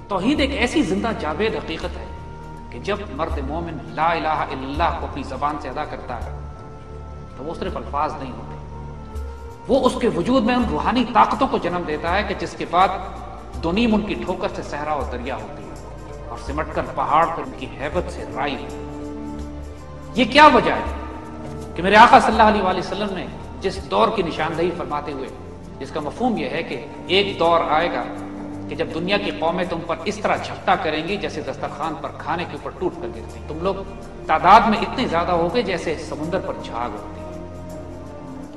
توحید ایک ایسی زندہ جاوید حقیقت ہے کہ جب مرد مومن لا الہ الا اللہ کو اپنی زبان سے ادا کرتا ہے تو وہ صرف الفاظ نہیں ہوتے، وہ اس کے وجود میں ان روحانی طاقتوں کو جنم دیتا ہے کہ جس کے بعد دونیم ان کی ٹھوکر سے صحرا اور دریا ہوتی ہے اور سمٹ کر پہاڑ پر ان کی ہیبت سے رائی ہوتی ہے۔ یہ کیا وجہ ہے کہ میرے آقا صلی اللہ علیہ وآلہ وسلم نے جس دور کی نشاندہی فرماتے ہوئے، جس کا مفہوم یہ ہے کہ ایک دور آئے گا کہ جب دنیا کی قومیں تم پر اس طرح جھپٹا کریں گی جیسے دسترخوان پر کھانے کے اوپر ٹوٹ کر گرتی، تم لوگ تعداد میں اتنے زیادہ ہوگے جیسے سمندر پر جھاگ ہوتی ہے۔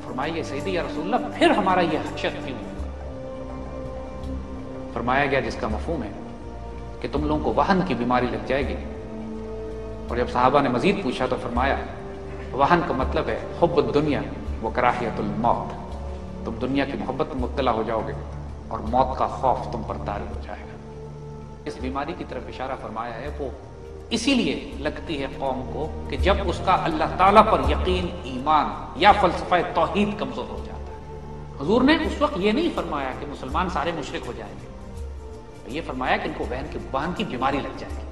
فرمائیے سیدی یا رسول اللہ، پھر ہمارا یہ حشر کیوں ہوگا؟ فرمایا گیا جس کا مفہوم ہے کہ تم لوگوں کو وہن کی بیماری لگ جائے گی، اور جب صحابہ نے مزید پوچھا تو فرمایا وہن کا مطلب ہے حب الدنیا و کراہیت الموت، تم دنیا کی محبت میں مبتلا ہو جاؤ گے اور موت کا خوف تم پر طاری ہو جائے گا۔ اس بیماری کی طرف اشارہ فرمایا ہے، وہ اسی لیے لگتی ہے قوم کو کہ جب اس کا اللہ تعالیٰ پر یقین، ایمان یا فلسفہ توحید کمزور ہو جاتا ہے۔ حضور نے اس وقت یہ نہیں فرمایا کہ مسلمان سارے مشرک ہو جائیں گے، یہ فرمایا کہ ان کو وہن کی بیماری لگ جائے گی،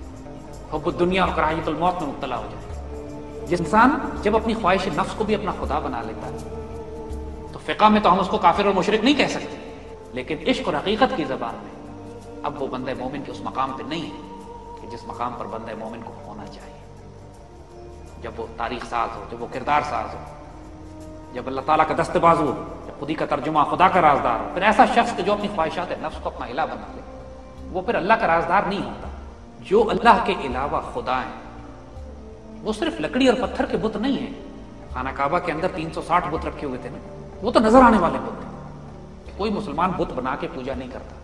حب الدنیا اور کراہیت الموت میں مبتلا ہو جائے گا۔ جس انسان جب اپنی خواہش نفس کو بھی اپنا خدا بنا لیتا ہے تو فقہ میں تو ہم اس کو کافر اور مشرک نہیں کہہ سکتے، لیکن عشق اور حقیقت کی زبان میں اب وہ بندہ مومن کے اس مقام پہ نہیں ہے کہ جس مقام پر بندہ مومن کو ہونا چاہیے، جب وہ تاریخ ساز ہو، جب وہ کردار ساز ہو، جب اللہ تعالیٰ کا دست بازو ہو، جب خودی کا ترجمہ خدا کا رازدار ہو۔ پھر ایسا شخص کہ جو اپنی خواہشات نفس کو اپنا الہ بنا لے، وہ پھر اللہ کا رازدار نہیں ہوتا۔ جو اللہ کے علاوہ خدا ہیں وہ صرف لکڑی اور پتھر کے بت نہیں ہیں۔ خانہ کعبہ کے اندر 360 بت رکھے ہوئے تھے نا، وہ تو نظر آنے والے بت تھے، کوئی مسلمان بت بنا کے پوجا نہیں کرتا۔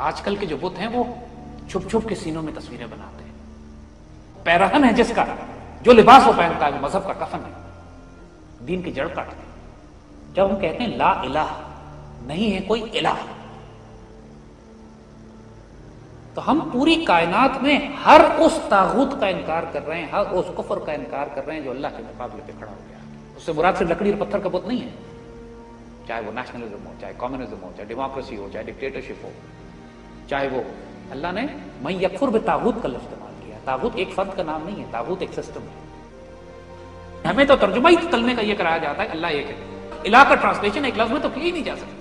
آج کل کے جو بت ہیں وہ چھپ چھپ کے سینوں میں تصویریں بناتے ہیں۔ پیرہن ہے جس کا، جو لباس وہ پہنتا ہے وہ مذہب کا کفن ہے، دین کی جڑ کاٹتے ہیں۔ جب ہم کہتے ہیں لا الہ، نہیں ہے کوئی الہ، تو ہم پوری کائنات میں ہر اس طاغوت کا انکار کر رہے ہیں، ہر اس کفر کا انکار کر رہے ہیں جو اللہ کے مقابلے پہ کھڑا ہو گیا۔ اس سے مراد صرف لکڑی اور پتھر کا بت نہیں ہے، چاہے وہ نیشنلزم ہو، چاہے کمیونزم ہو، چاہے ڈیموکریسی ہو، چاہے ڈکٹیٹرشپ ہو، چاہے وہ اللہ نے من یکفر بطاغوت کا لفظ استعمال کیا۔ طاغوت ایک فرد کا نام نہیں ہے، طاغوت ایک سسٹم ہے۔ ہمیں تو ترجمہ ہی کلمے کا یہ کرایا جاتا ہے اللہ ایک ہے، الہ کا ٹرانسلیشن ایک لفظ میں تو کی ہی نہیں جا سکتی۔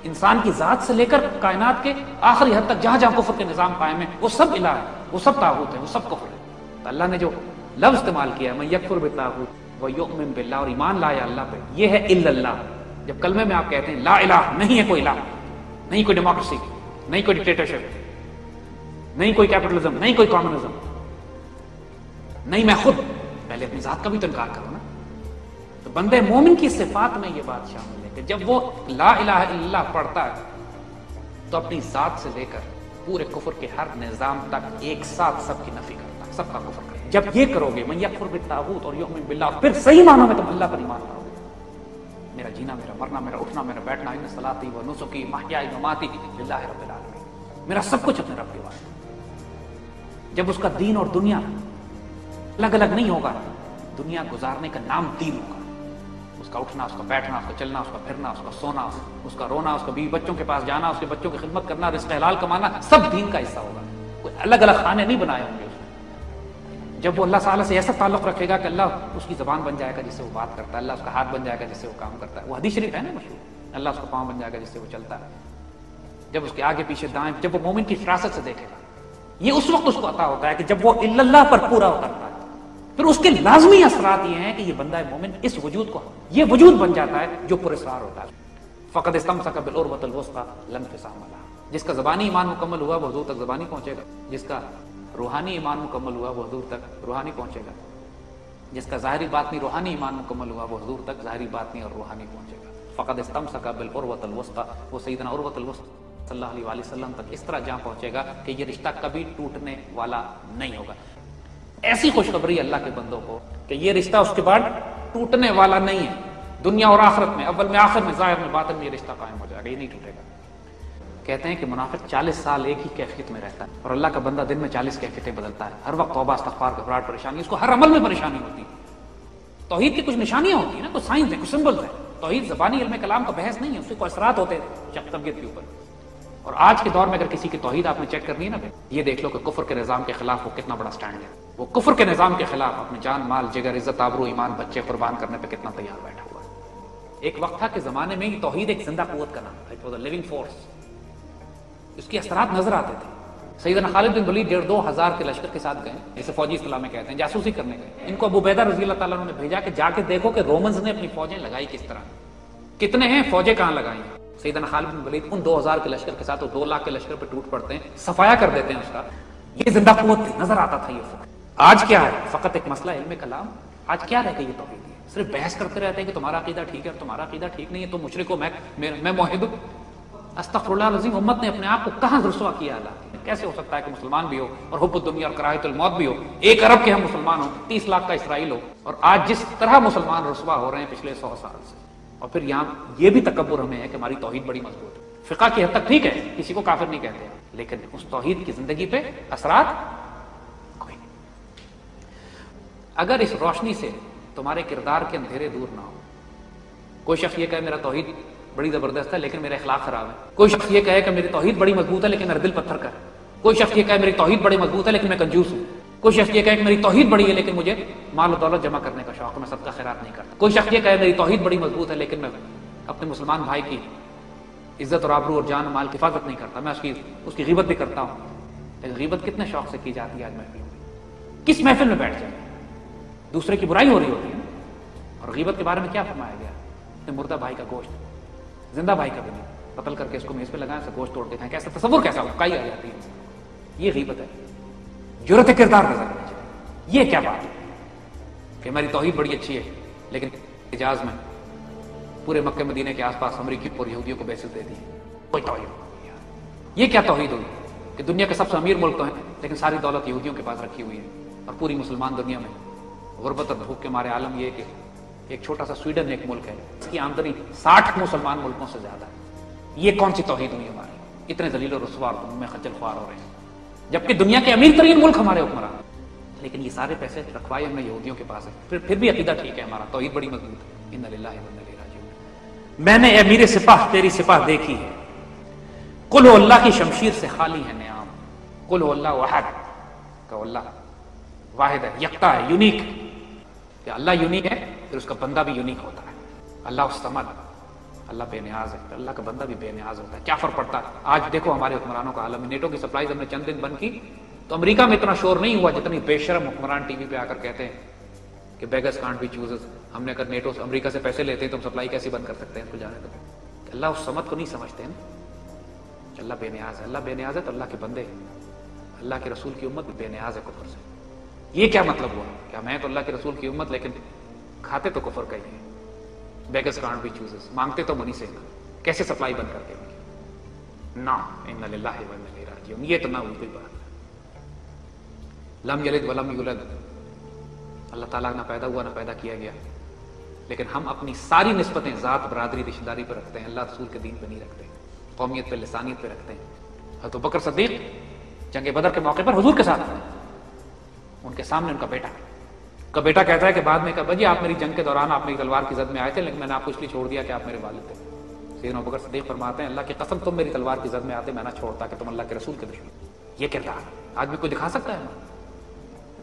انسان کی ذات سے لے کر کائنات کے آخری حد تک جہاں جہاں کفر کے نظام قائم ہے وہ سب الہ ہے، وہ سب طاغوت ہے، وہ سب کفر ہے۔ تو اللہ نے جو لفظ استعمال کیا من یکفر بالطاغوت ویؤمن باللہ، اور ایمان لایا اللہ پہ، یہ ہے الا اللہ۔ جب کلمے میں آپ کہتے ہیں لا الہ، نہیں ہے کوئی الہ، نہیں کوئی ڈیموکریسی، نہیں کوئی ڈکٹیٹرشپ، نہیں کوئی کیپٹلزم، نہیں کوئی کمیونزم، نہیں میں خود، پہلے اپنی ذات کا بھی تو انکار کرو نا۔ تو بندے مومن کی صفات میں یہ بات شامل ہے کہ جب وہ لا الہ الا اللہ پڑھتا ہے تو اپنی ذات سے لے کر پورے کفر کے ہر نظام تک ایک ساتھ سب کی نفی کرتا ہے، سب کا کفر کرتا ہے۔ جب یہ کرو گے من یکفر بالطاغوت اور یؤمن باللہ، پھر صحیح معنوں میں تم اللہ پر ایمان لاؤ گے۔ میرا جینا، میرا مرنا، میرا اٹھنا، میرا بیٹھنا، ان صلاتی و نسکی محیائی مماتی للہ رب العالمین، میرا سب کچھ اپنے رب کے واسطے۔ جب اس کا دین اور دنیا الگ الگ نہیں ہوگا، دنیا گزارنے کا نام دین ہوگا، اس کا اٹھنا، اس کا بیٹھنا، اس کا چلنا، اس کا پھرنا، اس کا سونا، اس کا رونا، اس کا بیوی بچوں کے پاس جانا، اس کے بچوں کی خدمت کرنا، رزق حلال کمانا، سب دین کا حصہ ہوگا۔ کوئی الگ الگ خانے نہیں بنائے ہوں گے اس نے۔ جب وہ اللہ تعالیٰ سے ایسا تعلق رکھے گا کہ اللہ اس کی زبان بن جائے گا جس سے وہ بات کرتا ہے، اللہ اس کا ہاتھ بن جائے گا جس سے وہ کام کرتا ہے، وہ حدیث شریف ہے نا مشہور، اللہ اس کا پاؤں بن جائے گا جس سے وہ چلتا ہے، جب اس کے آگے پیچھے دائیں، جب وہ مومن کی فراست سے دیکھے گا، یہ اس وقت اس کو عطا ہوتا ہے کہ جب وہ الا اللہ پر پورا اترتا ہے۔ پھر اس کے لازمی اثرات یہ ہیں کہ یہ بندہ مومن اس وجود کو، یہ وجود بن جاتا ہے جو پراسرار ہوتا ہے۔ فقد استمسک بالعروۃ الوثقی لا انفصام لها، جس کا زبانی ایمان مکمل ہوا وہ حضور تک زبانی پہنچے گا، جس کا روحانی ایمان مکمل ہوا وہ حضور تک روحانی پہنچے گا، جس کا ظاہری باطنی روحانی ایمان مکمل ہوا وہ حضور تک ظاہری باطنی اور روحانی پہنچے گا۔ فقد استمسک بالعروۃ الوثقی، وہ سیدنا عروۃ الوثقی صلی اللہ علیہ وآلہ وسلم تک اس طرح جہاں پہنچے گا کہ یہ رشتہ کبھی ٹوٹنے والا نہیں ہوگا۔ ایسی خوشخبری اللہ کے بندوں کو کہ یہ رشتہ اس کے بعد ٹوٹنے والا نہیں ہے، دنیا اور آخرت میں، اول میں آخر میں، ظاہر میں باطن میں یہ رشتہ قائم ہو جائے گا، یہ نہیں ٹوٹے گا۔ کہتے ہیں کہ منافق 40 سال ایک ہی کیفیت میں رہتا ہے اور اللہ کا بندہ دن میں 40 کیفیتیں بدلتا ہے، ہر وقت توبہ استغفار گھبراہٹ پریشانی، اس کو ہر عمل میں پریشانی ہوتی ہے۔ توحید کی کچھ نشانیاں ہوتی ہیں نا، کچھ سائنس ہیں، کچھ سمبلز ہیں۔ توحید زبانی علم کلام کا بحث نہیں ہے، اس کے کوئی اثرات ہوتے ہیں طبیعت کے اوپر، اور آج کے دور میں اگر کسی کی توحید آپ نے چیک کرنی ہے نا، یہ دیکھ لو کہ کفر کے نظام کے خلاف وہ کتنا بڑا سٹینڈ ہے. وہ کفر کے نظام کے خلاف اپنے جان مال جگر عزت آبرو ایمان بچے قربان کرنے پہ کتنا تیار بیٹھا ہوا ہے. ایک وقت تھا کہ زمانے میں توحید ایک زندہ قوت کا نام تھا. It was a living force. اس کے اثرات نظر آتے تھے. سیدنا خالد بن ولید 1,500 کے لشکر کے ساتھ گئے، جسے فوجی اصطلاح میں کہتے ہیں، جاسوسی کرنے گئے. ان کو ابو عبیدہ رضی اللہ تعالیٰ نے بھیجا کہ جا کے دیکھو کہ رومنز نے اپنی فوجیں لگائی کس طرح، کتنے ہیں، فوجیں کہاں لگائی ہیں. سیدنا خالد بن ولید ان 2,000 کے لشکر کے ساتھ 2 لاکھ کے لشکر پہ ٹوٹ پڑتے ہیں، صفایا کر دیتے ہیں اس کا. یہ زندہ قوت تھی، نظر آتا تھا یہ فکر. آج کیا ہے؟ فقط ایک مسئلہ علم کلام. آج کیا رہ گئی یہ توحید ہے؟ صرف بحث کرتے رہتے ہیں کہ تمہارا عقیدہ ٹھیک ہے اور تمہارا عقیدہ ٹھیک نہیں ہے، تم مشرک ہو، میں موحد ہوں. استغفر اللہ العظیم. امت نے اپنے آپ کو کہاں رسوا کیا اللہ؟ کیسے ہو سکتا ہے کہ مسلمان بھی ہو اور حب الدنیا اور کراہت الموت بھی ہو، 1 ارب کے ہم مسلمان ہوں، 30 لاکھ کا اسرائیل ہو، اور آج جس طرح مسلمان رسوا ہو رہے ہیں پچھلے 100 سال سے. اور پھر یہاں یہ بھی تکبر ہمیں ہے کہ ہماری توحید بڑی مضبوط ہے. فقہ کی حد تک ٹھیک ہے، کسی کو کافر نہیں کہتے، لیکن اس توحید کی زندگی پہ اثرات کوئی نہیں. اگر اس روشنی سے تمہارے کردار کے اندھیرے دور نہ ہو، کوئی شخص یہ کہے میرا توحید بڑی زبردست ہے لیکن میرا اخلاق خراب ہے، کوئی شخص یہ کہے کہ میری توحید بڑی مضبوط ہے لیکن میرا دل پتھر کا ہے، کوئی شخص یہ کہے میری توحید بڑی مضبوط ہے لیکن میں کنجوس ہوں، کوئی شخص یہ کہے کہ میری توحید بڑی ہے لیکن مجھے مال و دولت جمع کرنے کا شوق ہے، میں صدقہ خیرات نہیں کرتا، کوئی شخص یہ کہے میری توحید بڑی مضبوط ہے لیکن میں اپنے مسلمان بھائی کی عزت اور آبرو اور جان مال کی حفاظت نہیں کرتا، میں اس کی غیبت بھی کرتا ہوں. لیکن غیبت کتنے شوق سے کی جاتی ہے آج محفل میں. کس محفل میں بیٹھ جائے دوسرے کی برائی ہو رہی ہوتی ہے. اور غیبت کے بارے میں کیا فرمایا گیا؟ مردہ بھائی کا گوشت زندہ بھائی کا بھی نہیں، قتل کر کے اس کو میز پہ لگائیں، اسے گوشت توڑ کے کھائیں. کیسا تصور، کیسا کائی آ جاتی ہے. یہ غیبت ہے. جرأت کردار نظر آنی چاہیے. یہ کیا بات ہے کہ ہماری توحید بڑی اچھی ہے لیکن حجاز میں پورے مکہ مدینہ کے آس پاس امریکیوں اور یہودیوں کو بیعت دے دی. کوئی توحید نہیں. یہ کیا توحید ہوئی کہ دنیا کے سب سے امیر ملک تو ہیں لیکن ساری دولت یہودیوں کے پاس رکھی ہوئی ہے، اور پوری مسلمان دنیا میں غربت اور بھوک کے مارے عالم یہ کہ ایک چھوٹا سا سویڈن ایک ملک ہے، اس کی آمدنی 60 مسلمان ملکوں سے زیادہ ہے. یہ کون سی توحید ہوئی ہماری؟ اتنے ذلیل و رسوا اور میں خجل خوار ہو رہے ہیں جبکہ دنیا کے امیر ترین ملک ہمارے حکمران، لیکن یہ سارے پیسے رکھوائے ہم نے یہودیوں کے پاس ہے. پھر بھی عقیدہ ٹھیک ہے ہمارا، توحید بڑی مضبوط ہے. انا للہ و انا الیہ راجعون. میں نے اے میرے سپاہ تیری سپاہ دیکھی ہے، قل ہو اللہ کی شمشیر سے خالی ہے نعام. قل ہو اللہ واحد، کہ اللہ واحد ہے، یکتا ہے، یونیک. کہ اللہ یونیک ہے پھر اس کا بندہ بھی یونیک ہوتا ہے. اللہ الصمد، اللہ بے نیاز ہے، اللہ کا بندہ بھی بے نیاز ہوتا ہے. کیا فرق پڑتا ہے؟ آج دیکھو ہمارے حکمرانوں کا عالم. نیٹو کی سپلائیز ہم نے چند دن بند کی تو امریکہ میں اتنا شور نہیں ہوا جتنی بے شرم حکمران ٹی وی پہ آ کر کہتے ہیں کہ بیگرز کانٹ بی چوزرز. ہم نے اگر نیٹو سے امریکہ سے پیسے لیتے ہیں تو ہم سپلائی کیسے بند کر سکتے ہیں؟ اس کو جانے دو. اللہ اس صمد کو نہیں سمجھتے ہیں. اللہ بے نیاز ہے. اللہ بے نیاز ہے تو اللہ کے بندے، اللہ کے رسول کی امت بھی بے نیاز ہے کفر سے. یہ کیا مطلب ہوا کہ میں تو اللہ کے رسول کی امت لیکن کھاتے تو کفر کا ہی ہے. بیگرز کانٹ بی چوزرز، مانگتے تو منی سے ہیں، کیسے سپلائی بند کر کے نا. انا للہ و انا الیہ راجعون. یہ تو نہ ہوئی کوئی بات. لم یلد ولم یولد، اللہ تعالیٰ نہ پیدا ہوا نہ پیدا کیا گیا، لیکن ہم اپنی ساری نسبتیں ذات برادری رشتہ داری پہ رکھتے ہیں، اللہ رسول کے دین پہ نہیں رکھتے، قومیت پہ لسانیت پہ رکھتے ہیں. حضرت بکر صدیق جنگ بدر کے موقع پر حضور کے ساتھ تھے. ان کے سامنے ان کا بیٹا کہتا ہے کہ بعد میں کہا جی آپ میری جنگ کے دوران آپ میری تلوار کی زد میں آئے تھے لیکن میں نے آپ کو اس لیے چھوڑ دیا کہ آپ میرے والد تھے. سیدنا ابو بکر صدیق فرماتے ہیں اللہ کی قسم تم میری تلوار کی زد میں آتے میں نہ چھوڑتا کہ تم اللہ کے رسول کے دشمن. یہ کردار آج بھی کوئی دکھا سکتا ہے؟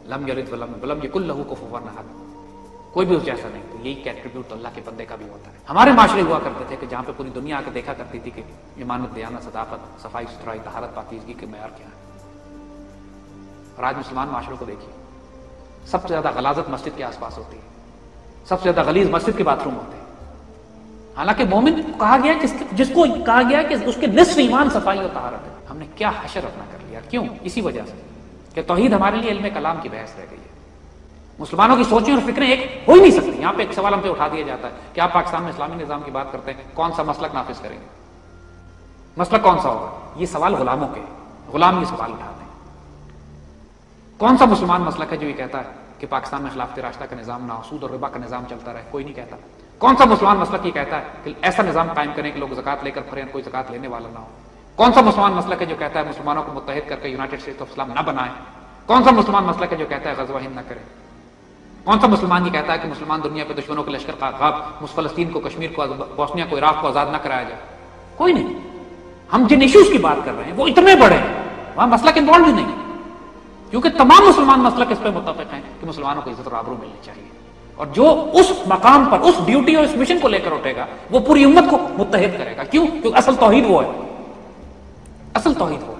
لم یلد ولم یکن لہ کفوا احد، کوئی بھی اس جیسا نہیں. تو یہی ایٹریبیوٹ تو اللہ کے بندے کا بھی ہوتا ہے. ہمارے معاشرے ہوا کرتے تھے کہ جہاں پہ پوری دنیا آ کے دیکھا کرتی تھی کہ ایمانت، دیانت، صداقت، صفائی ستھرائی، طہارت، پاکیزگی کے معیار کیا ہے. اور آج مسلمان معاشروں کو دیکھیے، سب سے زیادہ غلاظت مسجد کے آس پاس ہوتی ہے، سب سے زیادہ غلیظ مسجد کے باتھ روم ہوتے ہیں. حالانکہ مومن کو کہا گیا جس کو کہا گیا کہ اس کے نصف ایمان صفائی اور طہارت ہے. ہم نے کیا حشر اپنا کر لیا. کیوں؟ اسی وجہ سے کہ توحید ہمارے لیے علم کلام کی بحث رہ گئی ہے. مسلمانوں کی سوچیں اور فکریں ایک ہو ہی نہیں سکتی. یہاں پہ ایک سوال ہم پہ اٹھا دیا جاتا ہے کہ آپ پاکستان میں اسلامی نظام کی بات کرتے ہیں، کون سا مسلک نافذ کریں گے؟ مسلک کون سا ہوگا؟ یہ سوال غلاموں کے، غلام یہ سوال اٹھاتے ہیں. کون سا مسلمان مسلک ہے جو یہ کہتا ہے کہ پاکستان میں خلافت راشدہ کا نظام نہ ہو، سود اور ربا کا نظام چلتا رہے؟ کوئی نہیں کہتا. کون سا مسلمان مسلک یہ کہتا ہے کہ ایسا نظام قائم کریں کہ لوگ زکات لے کر پھریں، کوئی زکات لینے والا نہ ہو؟ کون سا مسلمان مسلک ہے جو کہتا ہے مسلمانوں کو متحد کر کے یونائٹڈ اسٹیٹس آف اسلام نہ بنائیں؟ کون سا مسلمان مسلک ہے جو کہتا ہے غزوہ ہند نہ کرے؟ کون سا مسلمان یہ کہتا ہے کہ مسلمان دنیا پہ دشمنوں کے لشکر کا غاب فلسطین کو، کشمیر کو، بوسنیا کو، عراق کو آزاد نہ کرایا جائے؟ کوئی نہیں. ہم جن ایشوز کی بات کر رہے ہیں وہ اتنے بڑے ہیں، وہاں مسلک انوالو ہی نہیں، کیونکہ تمام مسلمان مسلک اس پہ متفق ہیں کہ مسلمانوں کو عزت اور آبرو ملنی چاہیے، اور جو اس مقام پر اس ڈیوٹی اور اس مشن کو لے کر اٹھے گا وہ پوری امت کو متحد کرے گا. کیوں؟ کیونکہ اصل توحید وہ ہے، اصل توحید وہ ہے.